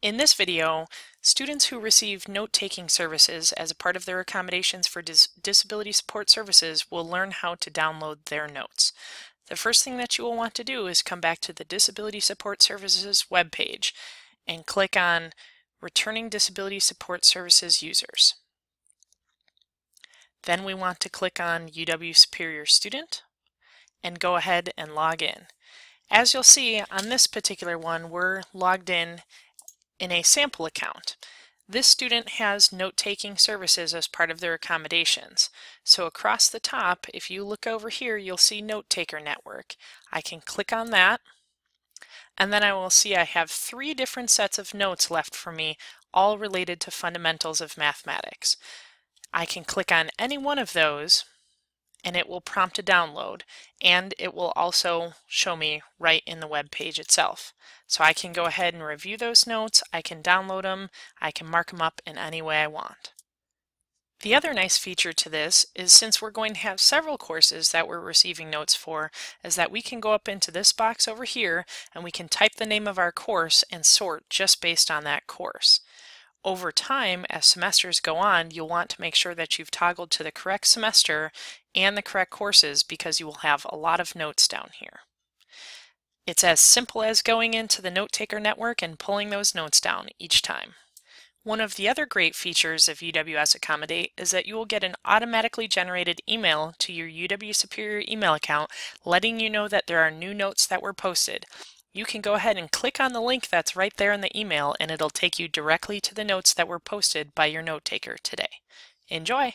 In this video, students who receive note-taking services as a part of their accommodations for disability support services will learn how to download their notes. The first thing that you will want to do is come back to the Disability Support Services webpage and click on Returning Disability Support Services Users. Then we want to click on UW Superior Student and go ahead and log in. As you'll see on this particular one, we're logged in a sample account. This student has note-taking services as part of their accommodations. So across the top, if you look over here, you'll see Note Taker Network. I can click on that, and then I will see I have 3 different sets of notes left for me, all related to fundamentals of mathematics. I can click on any one of those, and it will prompt a download, and it will also show me right in the web page itself. So I can go ahead and review those notes, I can download them, I can mark them up in any way I want. The other nice feature to this is, since we're going to have several courses that we're receiving notes for, is that we can go up into this box over here and we can type the name of our course and sort just based on that course. Over time, as semesters go on, you'll want to make sure that you've toggled to the correct semester and the correct courses, because you will have a lot of notes down here. It's as simple as going into the Note Taker Network and pulling those notes down each time. One of the other great features of UWS Accommodate is that you will get an automatically generated email to your UW Superior email account letting you know that there are new notes that were posted. You can go ahead and click on the link that's right there in the email, and it'll take you directly to the notes that were posted by your note taker today. Enjoy!